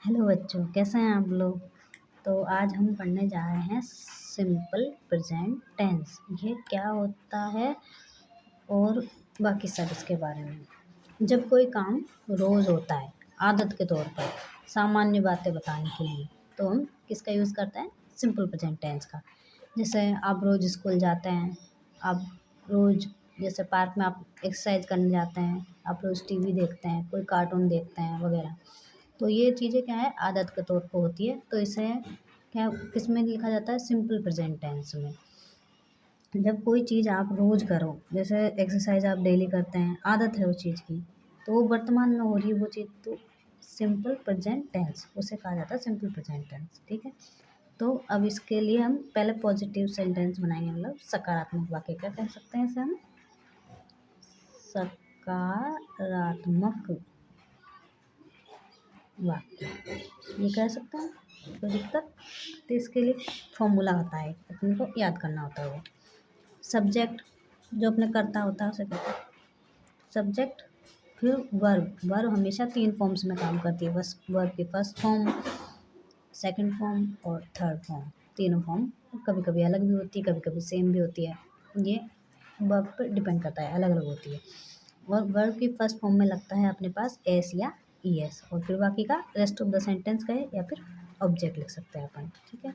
Hello बच्चों, कैसे हैं आप लोग। तो आज हम पढ़ने जा रहे हैं सिंपल प्रेजेंट टेंस। ये क्या होता है और बाकी सब इसके बारे में। जब कोई काम रोज़ होता है आदत के तौर पर, सामान्य बातें बताने के लिए, तो हम किसका यूज़ करते हैं? सिंपल प्रेजेंट टेंस का। जैसे आप रोज़ स्कूल जाते हैं, आप रोज़ जैसे पार्क में आप एक्सरसाइज करने जाते हैं, आप रोज़ टीवी देखते हैं, कोई कार्टून देखते हैं वगैरह। तो ये चीज़ें क्या है, आदत के तौर पे होती है। तो इसे क्या किसमें लिखा जाता है? सिंपल प्रेजेंट टेंस में। जब कोई चीज़ आप रोज़ करो, जैसे एक्सरसाइज आप डेली करते हैं, आदत है उस चीज़ की, तो वो वर्तमान में हो रही है वो चीज़, तो सिंपल प्रेजेंट टेंस उसे कहा जाता है सिंपल प्रेजेंट टेंस। ठीक है। तो अब इसके लिए हम पहले पॉजिटिव सेंटेंस बनाएंगे, मतलब सकारात्मक वाक्य। क्या कह सकते हैं इसे हम? सकारात्मक वाक्य ये कह सकते हैं। कोई दिक्कत? तो इसके लिए फॉर्मूला होता है, अपने को याद करना होता है। वो सब्जेक्ट जो अपने करता होता है उसे कहते हैं सब्जेक्ट। फिर वर्ब। वर्ब हमेशा 3 फॉर्म्स में काम करती है, बस वर्ब की फर्स्ट फॉर्म, सेकंड फॉर्म और थर्ड फॉर्म। तीनों फॉर्म कभी कभी अलग भी होती है, कभी कभी सेम भी होती है। ये वर्ब पर डिपेंड करता है, अलग अलग होती है। और वर्ब की फर्स्ट फॉर्म में लगता है अपने पास एस या ई एस, और फिर बाकी का रेस्ट ऑफ द सेंटेंस का है, या फिर ऑब्जेक्ट लिख सकते हैं अपन। ठीक है।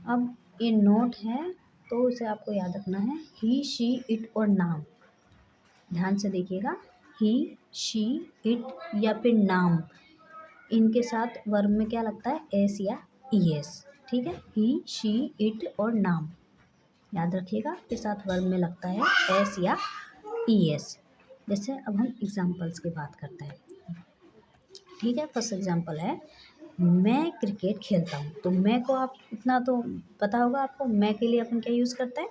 अब ये नोट है, तो इसे आपको याद रखना है। ही, शी, इट और नाम। ध्यान से देखिएगा। ही, शी, इट या फिर नाम, इनके साथ वर्ब में क्या लगता है? एस या ई एस। ठीक है। ही, शी, इट और नाम याद रखिएगा, के साथ वर्ब में लगता है एस या ई एस। जैसे अब हम एग्जाम्पल्स की बात करते हैं। ठीक है। फर्स्ट एग्जाम्पल है, मैं क्रिकेट खेलता हूँ। तो मैं को आप इतना तो पता होगा आपको, मैं के लिए अपन क्या यूज़ करते हैं?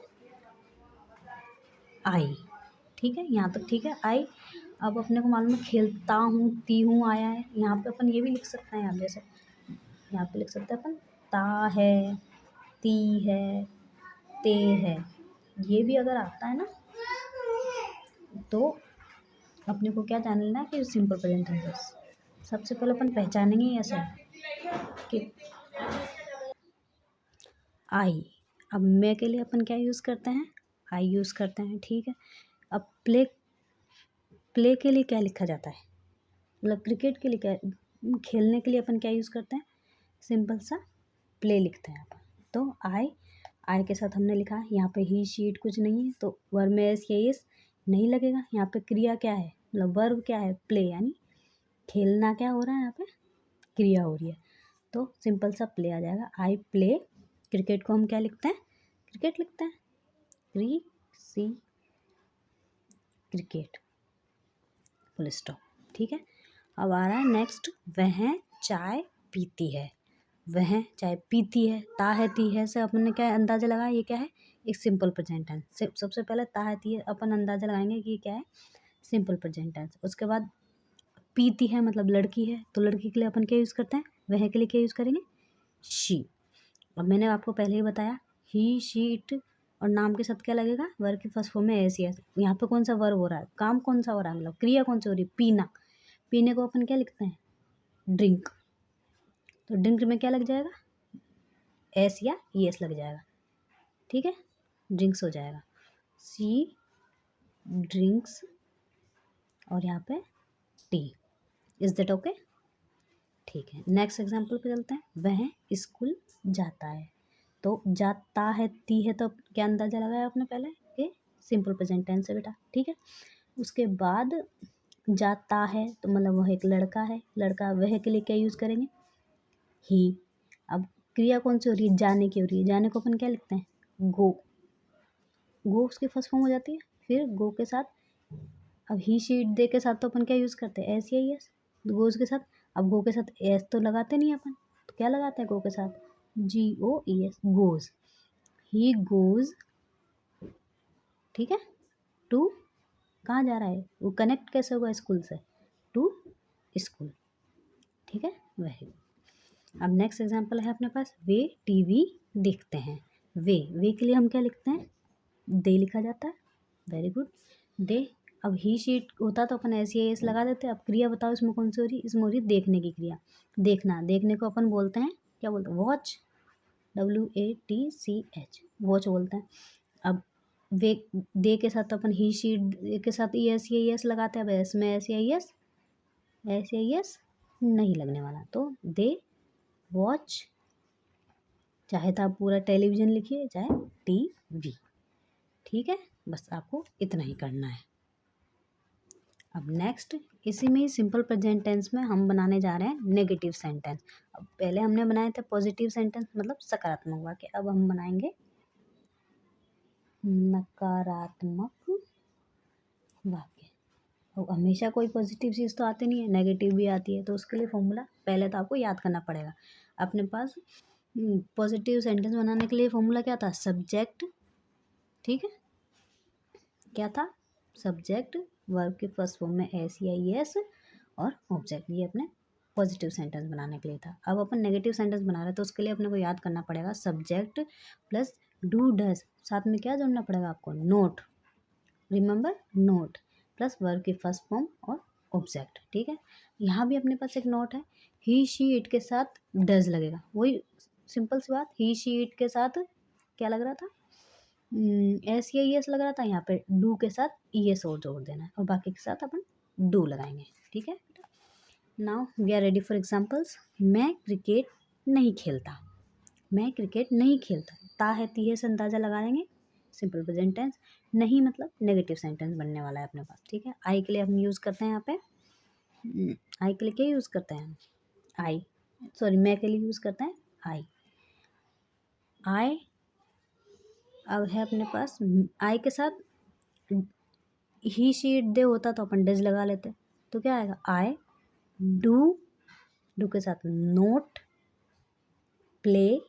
आई। ठीक है, यहाँ तक ठीक है, आई। अब अपने को मालूम है खेलता हूँ, ती हूँ आया है, यहाँ पे अपन ये भी लिख सकते हैं। आप जैसे यहाँ पे लिख सकते हैं अपन ता है, ती है, ते है। ये भी अगर आता है ना, तो अपने को क्या जान लेना है कि सिंपल प्रेजेंट टेंस। सबसे पहले अपन पहचानेंगे ऐसे कि आई। अब मैं के लिए अपन क्या यूज़ करते हैं? आई यूज़ करते हैं। ठीक है। अब प्ले, प्ले के लिए क्या लिखा जाता है? मतलब क्रिकेट के लिए क्या, खेलने के लिए अपन क्या यूज़ करते हैं? सिंपल सा प्ले लिखते हैं अपन। तो आई, आई के साथ हमने लिखा, यहाँ पे ही, शी, इट कुछ नहीं है, तो वर्ब में एस या एस नहीं लगेगा। यहाँ पे क्रिया क्या है, मतलब वर्ब क्या है? प्ले, यानी खेलना क्या हो रहा है यहाँ पे? क्रिया हो रही है, तो सिंपल सा प्ले आ जाएगा। आई प्ले क्रिकेट को हम क्या लिखते हैं? क्रिकेट लिखते हैं। सी क्रिकेट, फुल स्टॉप। ठीक है। अब आ रहा है नेक्स्ट, वह चाय पीती है। वह चाय पीती है, ता है ती है से अपन ने क्या अंदाजा लगाया? ये क्या है? एक सिंपल प्रेजेंट टेंस। सबसे पहले ता है ती है अपन अंदाजा लगाएंगे कि ये क्या है? Simple present tense. उसके बाद पीती है मतलब लड़की है, तो लड़की के लिए अपन क्या यूज़ करते हैं? वह के लिए क्या यूज़ करेंगे? शी। अब मैंने आपको पहले ही बताया, ही, शी, इट और नाम के साथ क्या लगेगा? वर्ब की फर्स्ट फॉर्म में एस या। यहाँ पे कौन सा वर्ब हो रहा है? काम कौन सा हो रहा है, मतलब क्रिया कौन सी हो रही है? पीना। पीने को अपन क्या लिखते हैं? ड्रिंक। तो ड्रिंक में क्या लग जाएगा? एस या ई एस लग जाएगा। ठीक है। ड्रिंक्स हो जाएगा। सी ड्रिंक्स, और यहाँ पे टी। Is that okay? ठीक है। नेक्स्ट एग्जाम्पल पे चलते हैं। वह स्कूल जाता है। तो जाता है ती है, तो क्या अंदाजा लगाया आपने पहले कि सिंपल प्रेजेंट टेंस है बेटा। ठीक है। उसके बाद जाता है, तो मतलब वह एक लड़का है। लड़का, वह के लिए क्या यूज़ करेंगे? ही। अब क्रिया कौन सी हो रही है? जाने की हो रही है। जाने को अपन क्या लिखते हैं? गो। गो उसकी फर्स्ट फॉर्म हो जाती है। फिर गो के साथ, अब ही, शी, इट, दे के साथ तो अपन क्या यूज़ करते हैं? एस या एस। गोज के साथ, अब गो के साथ एस तो लगाते नहीं अपन, तो क्या लगाते हैं गो के साथ? G O E S, goes. He goes, ठीक है, टू, कहाँ जा रहा है? वो कनेक्ट कैसे होगा स्कूल से? To school. ठीक है। वही। अब नेक्स्ट एग्जांपल है अपने पास, वे टीवी देखते हैं। वे के लिए हम क्या लिखते हैं? दे लिखा जाता है। Very good. दे अब ही शीट होता तो अपन ऐसी एस लगा देते। अब क्रिया बताओ इसमें कौन सी हो रही, इसमें हो रही देखने की क्रिया। देखना, देखने को अपन बोलते हैं, क्या बोलते हैं, वॉच, WATCH, वॉच बोलते हैं। अब वे दे के साथ तो अपन ही शीट के साथ ES लगाते हैं। अब एस में SEIS नहीं लगने वाला, तो दे वॉच, चाहे तो आप पूरा टेलीविज़न लिखिए चाहे TV। ठीक है, बस आपको इतना ही करना है। अब नेक्स्ट इसी में ही सिंपल प्रेजेंट टेंस में हम बनाने जा रहे हैं नेगेटिव सेंटेंस। अब पहले हमने बनाए थे पॉजिटिव सेंटेंस मतलब सकारात्मक वाक्य, अब हम बनाएंगे नकारात्मक वाक्य। अब हमेशा कोई पॉजिटिव चीज़ तो आती नहीं है, नेगेटिव भी आती है, तो उसके लिए फॉर्मूला पहले तो आपको याद करना पड़ेगा। अपने पास पॉजिटिव सेंटेंस बनाने के लिए फॉर्मूला क्या था, सब्जेक्ट, ठीक है, क्या था, सब्जेक्ट, वर्ब के फर्स्ट फॉर्म में SEIS और ऑब्जेक्ट, ये अपने पॉजिटिव सेंटेंस बनाने के लिए था। अब अपन नेगेटिव सेंटेंस बना रहे हैं तो उसके लिए अपने को याद करना पड़ेगा सब्जेक्ट प्लस डू डज, साथ में क्या जोड़ना पड़ेगा आपको, note, remember note, plus verb की फर्स्ट फॉर्म और ऑब्जेक्ट। ठीक है, यहाँ भी अपने पास एक नोट है, ही शी इट के साथ डज लगेगा, वही सिंपल सी बात, ही शी इट के साथ क्या लग रहा था, SEIS लग रहा था, यहाँ पे डू के साथ ES और जोड़ देना है और बाकी के साथ अपन डू लगाएंगे। ठीक है, now we are ready for examples. मैं क्रिकेट नहीं खेलता, मैं क्रिकेट नहीं खेलता, ता है ती है से अंदाजा लगा लेंगे, सिंपल प्रेजेंट टेंस। नहीं मतलब नेगेटिव सेंटेंस बनने वाला है अपने पास। ठीक है, आई के लिए हम यूज़ करते हैं यहाँ पे, आई के लिए क्या यूज़ करते हैं, आई, सॉरी मैं के लिए यूज़ करते हैं आई। अब है अपने पास आई के साथ ही शी इट दे होता तो अपन डज लगा लेते, तो क्या आएगा, आई डू के साथ note play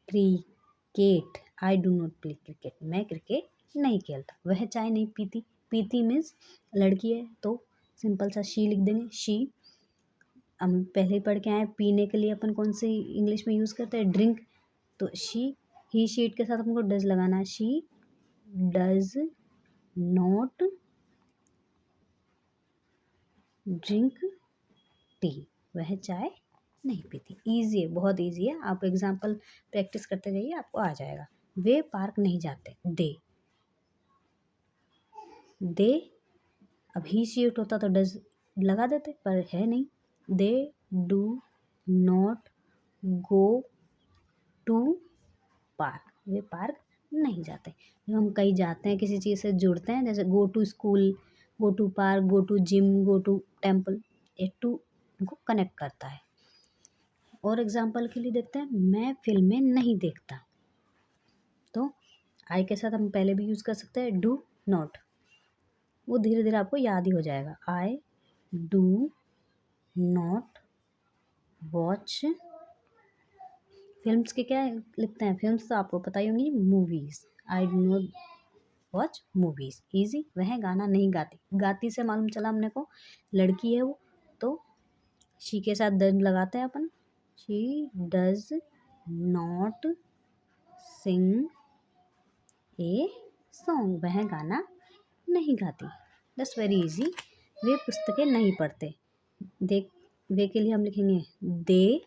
cricket, I do not play cricket, मैं क्रिकेट नहीं खेलता। वह चाय नहीं पीती, पीती मीन्स लड़की है तो सिंपल सा शी लिख देंगे, शी। हम पहले ही पढ़ के आए पीने के लिए अपन कौन सी इंग्लिश में यूज़ करते हैं, ड्रिंक, तो शी, ही शीट के साथ हमको डज लगाना है, she does not drink tea, वह चाय नहीं पीती। ईजी है, बहुत ईजी है, आप एग्जाम्पल प्रैक्टिस करते जाइए आपको आ जाएगा। वे पार्क नहीं जाते, दे अब ही शीट होता तो डज लगा देते, पर है नहीं, they do not go to park, वे पार्क नहीं जाते। जब हम कहीं जाते हैं किसी चीज़ से जुड़ते हैं, जैसे go to school, go to park, go to gym, go to temple, एक टू उनको कनेक्ट करता है। और एग्जाम्पल के लिए देखते हैं, मैं फिल्में नहीं देखता, तो आई के साथ हम पहले भी यूज़ कर सकते हैं डू नॉट, वो धीरे धीरे आपको याद ही हो जाएगा। I do not watch, films के क्या लिखते हैं, फिल्म्स तो आपको पता ही होंगी, movies, I do not watch movies, easy. वह गाना नहीं गाती, गाती से मालूम चला हमने को लड़की है वो, तो शी के साथ डज लगाते हैं अपन, she does not sing a song, वह गाना नहीं गाती, दैट्स वेरी इजी। वे पुस्तकें नहीं पढ़ते, देख वे के लिए हम लिखेंगे दे,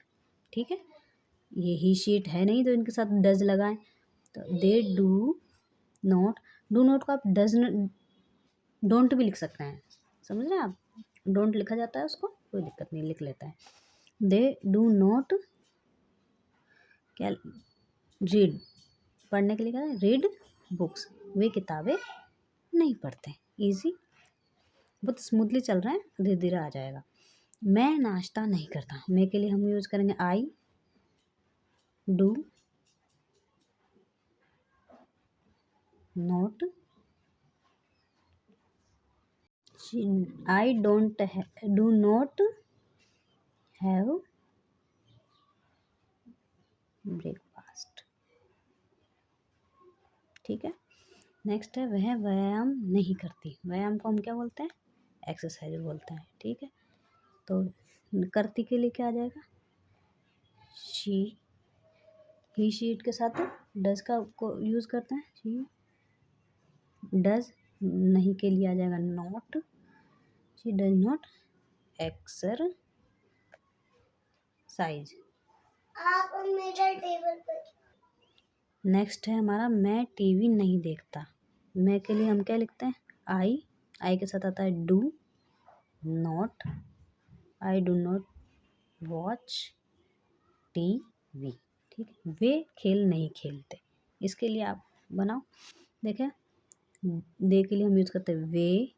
ठीक है, ये ही शीट है नहीं तो इनके साथ डज लगाएं, तो दे डू नॉट को आप डज डोंट भी लिख सकते हैं, समझ रहे हैं आप, डोंट लिखा जाता है उसको, कोई दिक्कत नहीं, लिख लेता है। दे डू नॉट क्या रीड, पढ़ने के लिए क्या है, रीड बुक्स, वे किताबें नहीं पढ़ते। इजी, बहुत स्मूथली चल रहा है, धीरे धीरे आ जाएगा। मैं नाश्ता नहीं करता, मैं के लिए हम यूज़ करेंगे I do not, I don't do not have breakfast. ठीक है, नेक्स्ट है वह व्यायाम नहीं करती, व्यायाम को हम क्या बोलते हैं, एक्सरसाइज बोलते हैं। ठीक है, तो करती के लिए क्या आ जाएगा, शी, ही शीट के साथ डज का को यूज़ करते हैं, शी डज नहीं के लिए आ जाएगा not, she does not exercise. आप मेरा टेबल पर। नेक्स्ट है हमारा मैं टीवी नहीं देखता। मैं के लिए हम क्या लिखते हैं, आई के साथ आता है do not, I do not watch TV. ठीक है, वे खेल नहीं खेलते। इसके लिए आप बनाओ, देखें, दे के लिए हम यूज करते हैं we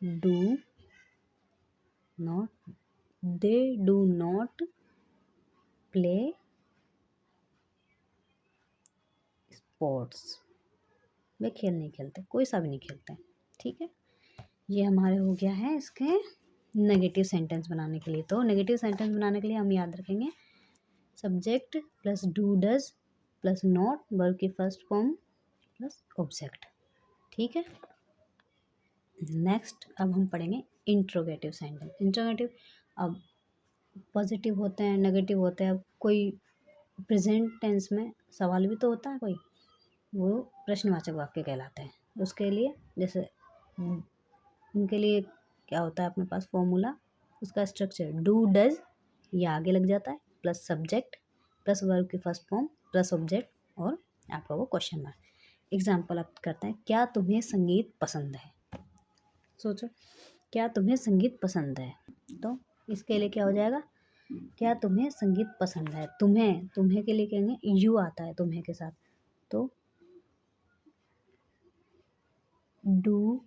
do not, they do not play sports. वे खेल नहीं खेलते, कोई सा भी नहीं खेलते। ठीक है, ये हमारे हो गया है इसके नेगेटिव सेंटेंस बनाने के लिए। तो नेगेटिव सेंटेंस बनाने के लिए हम याद रखेंगे subject plus do does plus not, verb की फर्स्ट फॉर्म प्लस ऑब्जेक्ट। ठीक है, नेक्स्ट अब हम पढ़ेंगे इंट्रोगेटिव सेंटेंस। इंट्रोगेटिव अब पॉजिटिव होते हैं, नेगेटिव होते हैं। अब कोई प्रेजेंट टेंस में सवाल भी तो होता है कोई, वो प्रश्नवाचक वाक्य कहलाते हैं। उसके लिए जैसे उनके लिए क्या होता है अपने पास फॉर्मूला, उसका स्ट्रक्चर डू डज, ये आगे लग जाता है, प्लस सब्जेक्ट प्लस वर्ब की फर्स्ट फॉर्म प्लस ऑब्जेक्ट और आपका वो क्वेश्चन मार्क। एग्जाम्पल आप करते हैं, क्या तुम्हें संगीत पसंद है। सोचो, क्या तुम्हें संगीत पसंद है, तो इसके लिए क्या हो जाएगा, क्या तुम्हें संगीत पसंद है। तुम्हें के लिए कहेंगे यू आता है तुम्हें के साथ, तो डू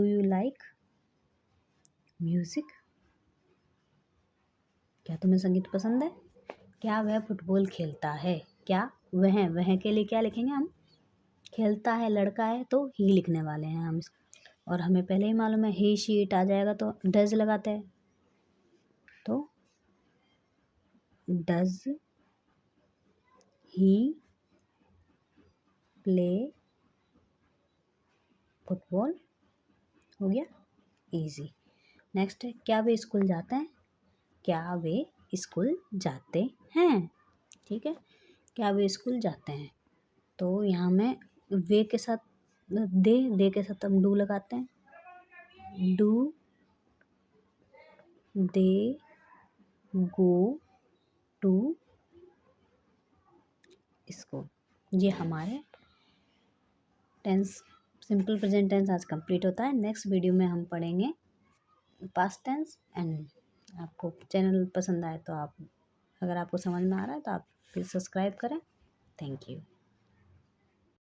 यू लाइक म्यूजिक। क्या तुम्हें संगीत पसंद है। क्या वह फुटबॉल खेलता है। क्या वह के लिए क्या लिखेंगे हम, खेलता है लड़का है तो ही लिखने वाले हैं हम और हमें पहले ही मालूम है ही शी इट आ जाएगा तो डज लगाते हैं, तो डज ही प्ले फुटबॉल, हो गया इजी। नेक्स्ट है, क्या वे स्कूल जाते हैं। क्या वे स्कूल जाते हैं। ठीक है, क्या वे स्कूल जाते हैं, तो यहाँ में वे के साथ दे के साथ हम डू लगाते हैं, do they go to school. ये हमारे टेंस सिंपल प्रेजेंट टेंस आज कंप्लीट होता है। नेक्स्ट वीडियो में हम पढ़ेंगे पास्ट टेंस एंड आपको चैनल पसंद आए तो आप, अगर आपको समझ में आ रहा है तो आप प्लीज़ सब्सक्राइब करें। Thank you.